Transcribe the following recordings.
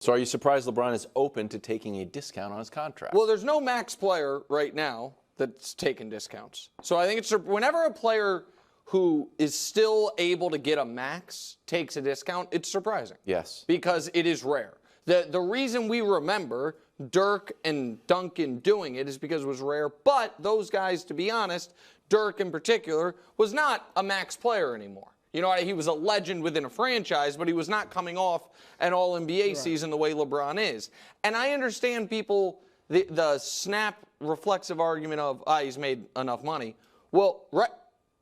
So are you surprised LeBron is open to taking a discount on his contract? Well, there's no max player right now that's taking discounts. So I think it's whenever a player who is still able to get a max takes a discount, it's surprising. Yes. Because it is rare. The reason we remember Dirk and Duncan doing it is because it was rare. But those guys, to be honest, Dirk in particular, was not a max player anymore. You know, he was a legend within a franchise, but he was not coming off an all-NBA season the way LeBron is. And I understand people, the snap reflexive argument of, he's made enough money. Well,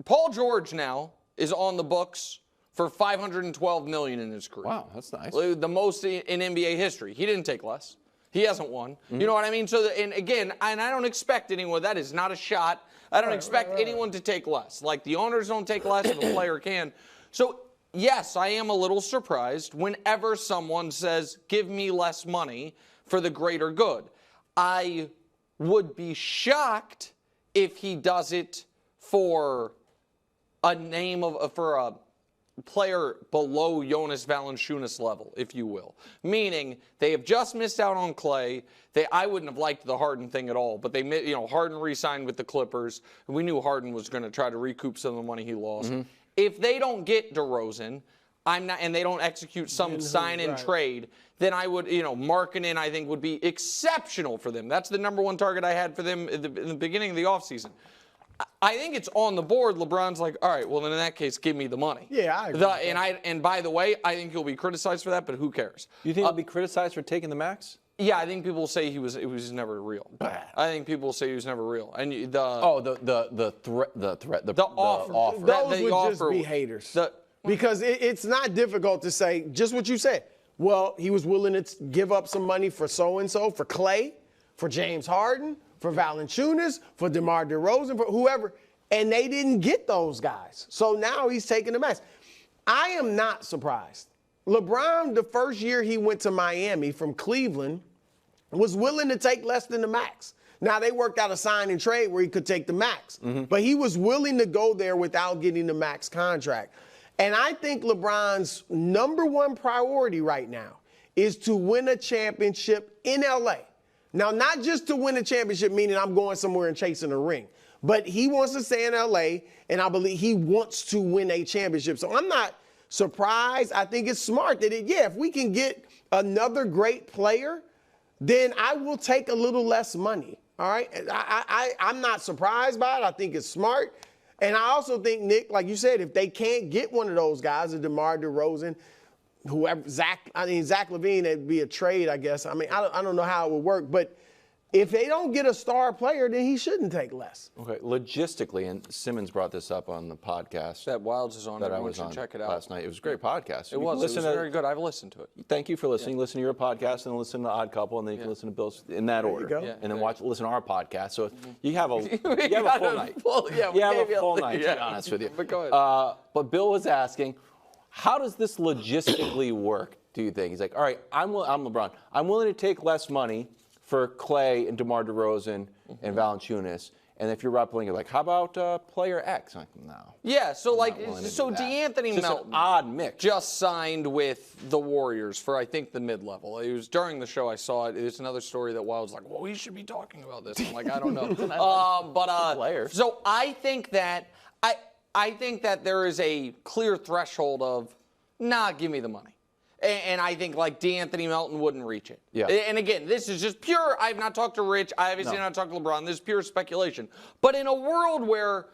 Paul George now is on the books for $512 million in his career. Wow, that's nice. The most in NBA history. He didn't take less. He hasn't won. Mm-hmm. You know what I mean? So, and again, I don't expect anyone, that is not a shot. I don't expect anyone to take less. Like, the owners don't take less if a player can. So, yes, I am a little surprised whenever someone says, give me less money for the greater good. I would be shocked if he does it for a player below Jonas Valanciunas level, if you will. Meaning, they have just missed out on Clay. I wouldn't have liked the Harden thing at all, but Harden re-signed with the Clippers. We knew Harden was going to try to recoup some of the money he lost. Mm-hmm. If they don't get DeRozan, and they don't execute some sign-in trade, then I would, Markkanen, I think, would be exceptional for them. That's the number one target I had for them in the beginning of the offseason. I think it's on the board. LeBron's like, all right, well, then in that case, give me the money. Yeah, I agree. And by the way, I think he'll be criticized for that, but who cares? You think he'll be criticized for taking the max? Yeah, I think people will say it was never real. I think people will say he was never real. And the offer. Those would just be haters. Because it's not difficult to say just what you said. Well, he was willing to give up some money for so-and-so, for Clay, for James Harden, for Valanciunas, for DeMar DeRozan, for whoever, and they didn't get those guys. So now he's taking the max. I am not surprised. LeBron, the first year he went to Miami from Cleveland, was willing to take less than the max. Now, they worked out a sign and trade where he could take the max, but he was willing to go there without getting the max contract. And I think LeBron's number one priority right now is to win a championship in L.A. Now, not just to win a championship, meaning I'm going somewhere and chasing a ring, but he wants to stay in L.A., and I believe he wants to win a championship. So I'm not surprised. I think it's smart that, if we can get another great player, then I will take a little less money, all right? I'm not surprised by it. I think it's smart. And I also think, Nick, like you said, if they can't get one of those guys, a DeMar DeRozan, whoever, Zach LaVine, it'd be a trade, I guess. I mean, I don't know how it would work, but if they don't get a star player, then he shouldn't take less. Okay, logistically, and Simmons brought this up on the podcast that Wildes is on. That I was on check it out last night. It was a great podcast. It was very good. I've listened to it. Thank you for listening. Listen to your podcast and listen to Odd Couple, and then you can listen to Bill's in that order. There you go. And then listen to our podcast. So you have a full night. You have a full night, to be honest with you. But go ahead. But Bill was asking, how does this logistically work, do you think? He's like, all right, I'm LeBron. I'm willing to take less money for Clay and DeMar DeRozan and Valanciunas. And if you're Rob Pelinka, like, how about player X? I'm like, no. Yeah, so DeAnthony Melton, an odd mix, just signed with the Warriors for, I think, the mid-level. It was during the show I saw it. It's another story that Wild was like, well, we should be talking about this. I'm like, I don't know. So I think that there is a clear threshold of, give me the money. And I think, DeAnthony Melton wouldn't reach it. Yeah. And again, this is just pure, I have not talked to Rich. I obviously not talked to LeBron. This is pure speculation. But in a world where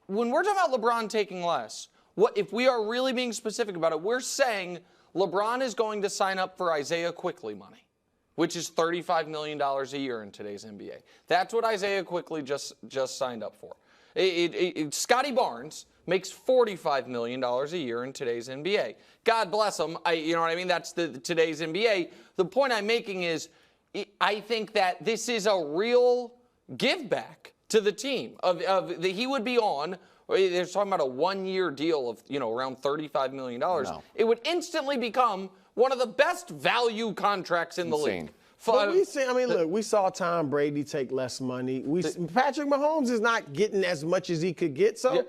when we're talking about LeBron taking less, if we are really being specific about it, we're saying LeBron is going to sign up for Isaiah Quickly money, which is $35 million a year in today's NBA. That's what Isaiah Quickly just signed up for. Scotty Barnes makes $45 million a year in today's NBA. God bless him. You know what I mean? That's today's NBA. The point I'm making is I think that this is a real give back to the team. He would be on, they're talking about a one-year deal of around $35 million. No. It would instantly become one of the best value contracts in the league. But we saw Tom Brady take less money. Patrick Mahomes is not getting as much as he could get, so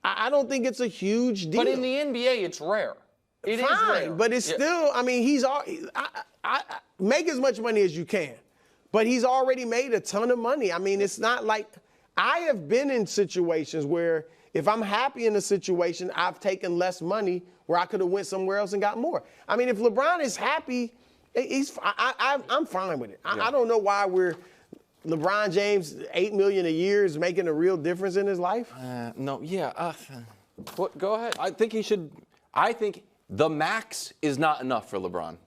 I don't think it's a huge deal. But in the NBA, it's rare. It is fine, rare. but it's still. I mean, he's all. I make as much money as you can, but he's already made a ton of money. I mean, it's not like I have been in situations where if I'm happy in a situation, I've taken less money where I could have went somewhere else and got more. I mean, if LeBron is happy, I'm fine with it. I don't know why LeBron James, $8 million a year is making a real difference in his life. No, yeah. Go ahead. I think he should. I think the max is not enough for LeBron.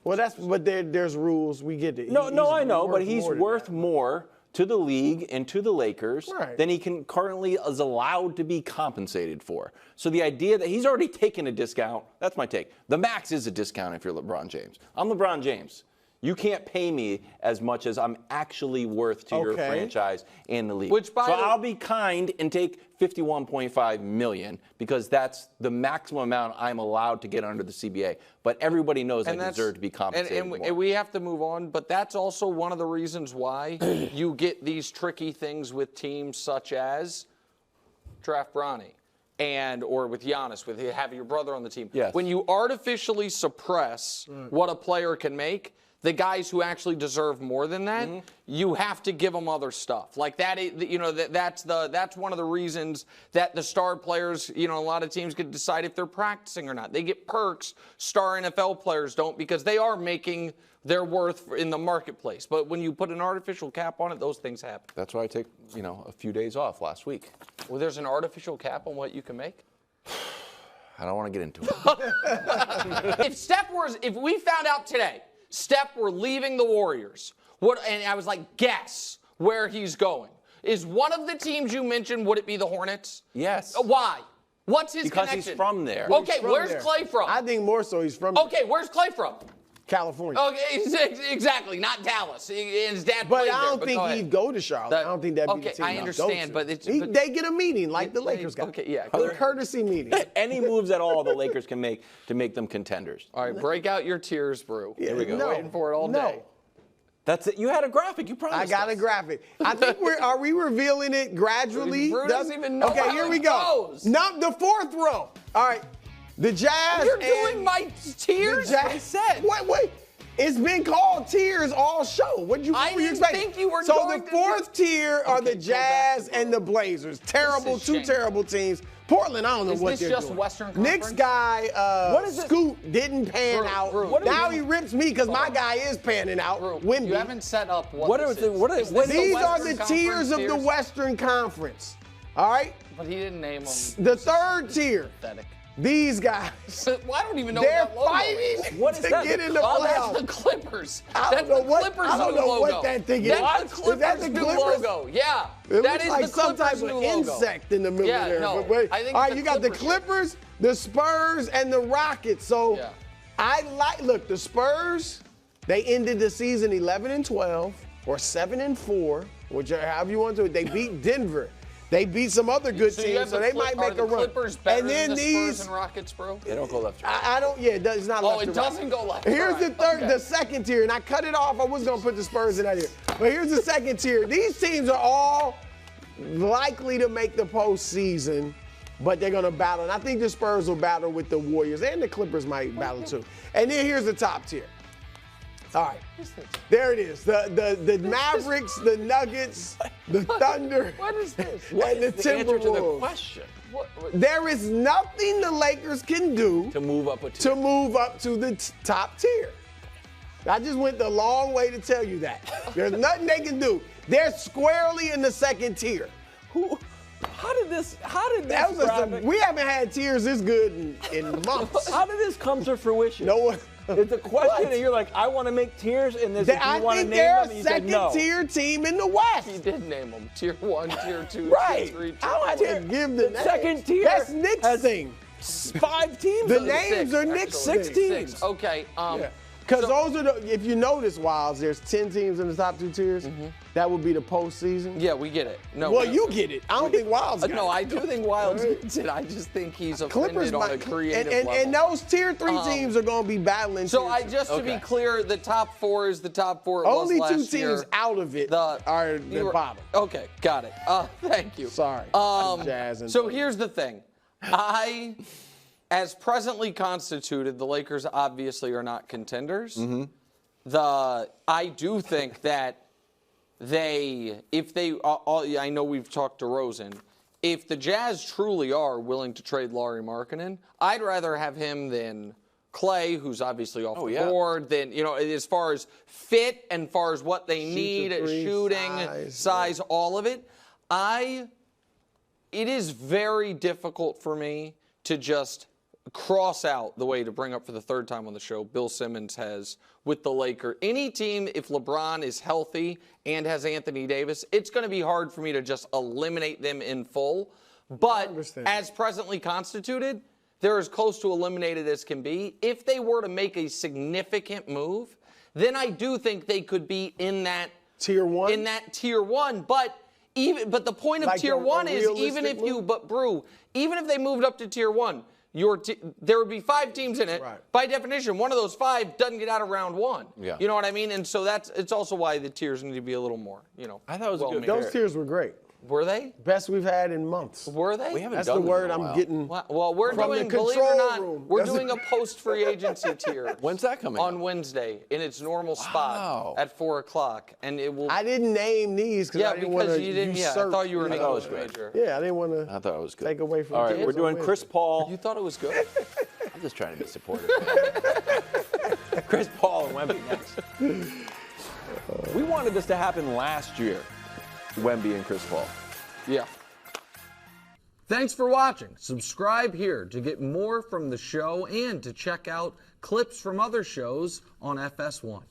Well, but there's rules. We get it. No, I know, but he's more than worth that. more to the league and to the Lakers Right. than he can currently is allowed to be compensated for. So the idea that he's already taken a discount, that's my take. The max is a discount if you're LeBron James. I'm LeBron James. You can't pay me as much as I'm actually worth to your franchise and the league. I'll be kind and take $51.5 million because that's the maximum amount I'm allowed to get under the CBA. But everybody knows I deserve to be compensated more. And we have to move on, but that's also one of the reasons why you get these tricky things with teams such as draft Bronny. Or with Giannis, with having your brother on the team. Yes. When you artificially suppress what a player can make, the guys who actually deserve more than that, you have to give them other stuff. Like that, that's one of the reasons that the star players, a lot of teams can decide if they're practicing or not. They get perks. Star NFL players don't because they are making their worth in the marketplace. But when you put an artificial cap on it, those things happen. That's why I take, a few days off last week. Well, there's an artificial cap on what you can make? I don't want to get into it. If we found out today, Steph were leaving the Warriors, and I was like, guess where he's going. Is one of the teams you mentioned, would it be the Hornets? Yes. Why? What's his because connection? he's from there. Okay, where's Clay from? I think more so he's from Okay, where's Clay from? California. Okay, exactly, not Dallas. His dad But played I don't there, think he'd go to Charlotte. I don't think that'd be the team I understand, but they get a meeting like the Lakers got. Okay, yeah. A courtesy meeting. Any moves at all the Lakers can make to make them contenders. All right, break out your tears, Brew. Here we go. No, Waiting for it all day. That's it. You had a graphic. You promised I got us. a graphic. I think are we revealing it gradually? Brew doesn't even know Okay, how here it we go. goes. No, the fourth row. All right. The Jazz. You're doing my tears? The Jazz. Wait. It's been called tiers all show. What you expect? Think you were so going the to fourth tier are the go back Jazz to and the Blazers. Terrible, This is two shameful. terrible teams. Portland, I don't know Is what this they're just doing. Western Conference? Nick's guy, What is it? Scoot, didn't pan Brew, out. Brew, what Now do he you- rips me because my guy is panning out. Brew, Wemby. you haven't set up What this are the- is. what are- Is what- this These are Western the tiers Conference of the Western Conference. All right? But he didn't name them. The third tier, Pathetic. these guys. Well, I don't even know They're what that logo fighting is. What is to that? get in the Oh, playoffs. that's the Clippers. I That's don't know the what- Clippers I don't new know what logo. that thing is. That's Is the Clippers that the new Clippers? logo. Yeah. It That looks is like the some Clippers type of new logo. insect in the middle Yeah, of there. no, But wait. I think All right, it's you the got the Clippers shirt. Clippers, the Spurs, and the Rockets. So Yeah. look, the Spurs, they ended the season 11-12 or 7-4, whichever however you want to. They beat Denver. They beat some other good So you teams, have so the they might are make the a run. Clippers better And then than the these, Spurs and Rockets, bro? They don't go left. I don't. Yeah, it's not left. Oh, it to right. doesn't go left. to Here's the right. third, Okay. the second tier, and I cut it off. I was gonna put the Spurs in that here, but here's the second tier. These teams are all likely to make the postseason, but they're gonna battle. And I think the Spurs will battle with the Warriors, and the Clippers might battle too. And then here's the top tier. All right, there it is. The Mavericks, the Nuggets, the Thunder, What is this? and the Answer to the Timberwolves. question. There is nothing the Lakers can do To move up a tier. to move up to the top tier. I just went the long way to tell you that. There's nothing they can do. They're squarely in the second tier. How did this That was graphic- we haven't had tiers this good in months. How did this come to fruition? No one. It's a question, What? and you're like, I want to make tiers, and this. If I you want to think name they're them, a and you said second no. tier team in the West. He did name them. Tier 1, Tier 2, Right. Tier 3, I don't have Tier to give the names. second tier That's Nick's has thing. 5 teams. The in it. names are Nick's Six thing. teams. 6. Okay. Because those are the, if you notice, Wildes, there's 10 teams in the top 2 tiers. That would be the postseason. Yeah, we get it. No. Well, you get it. I don't think Wildes got No, it. I do think Wildes gets it. I just think he's offended on a creative and level. those tier 3 teams are going to be battling. So tier 2. just to be clear, the top 4 is the top 4. It Only was 2 last teams year. out of it are the bottom. Okay, got it. Thank you. Sorry. Jazz and So here's the thing. as presently constituted, the Lakers obviously are not contenders. I do think that I know we've talked DeRozan. If the Jazz truly are willing to trade Lauri Markkanen, I'd rather have him than Clay, who's obviously off the board, than, as far as fit and far as what they need, shooting, size, all of it. It is very difficult for me to just cross out the way, to bring up for the third time on the show, Bill Simmons has with the Lakers. Any team, if LeBron is healthy and has Anthony Davis, it's going to be hard for me to just eliminate them in full. But as presently constituted, they're as close to eliminated as can be. If they were to make a significant move, then I do think they could be in that tier one. But the point of tier one is even if they moved up to tier one, there would be 5 teams in it. Right. By definition, one of those 5 doesn't get out of round 1. Yeah. You know what I mean? And so it's also why the tiers need to be a little more, I thought it was good. Those tiers were great. Were they? Best we've had in months. Were they? We haven't That's done the word them in a I'm while. getting. Well, we're from doing, the believe it or control not, room. we're doing a post-free agency tier. When's that coming? On Wednesday, in its normal spot at 4 o'clock, and it will. I didn't name these because I didn't want to usurp. I thought you were an English major. Yeah, I didn't want to. I thought it was good. Take away from. All right, we're doing Chris Paul. You thought it was good? I'm just trying to be supportive. Chris Paul and Wemby next. We wanted this to happen last year, Wemby and Chris Paul. Yeah. Thanks for watching. Subscribe here to get more from the show and to check out clips from other shows on FS1.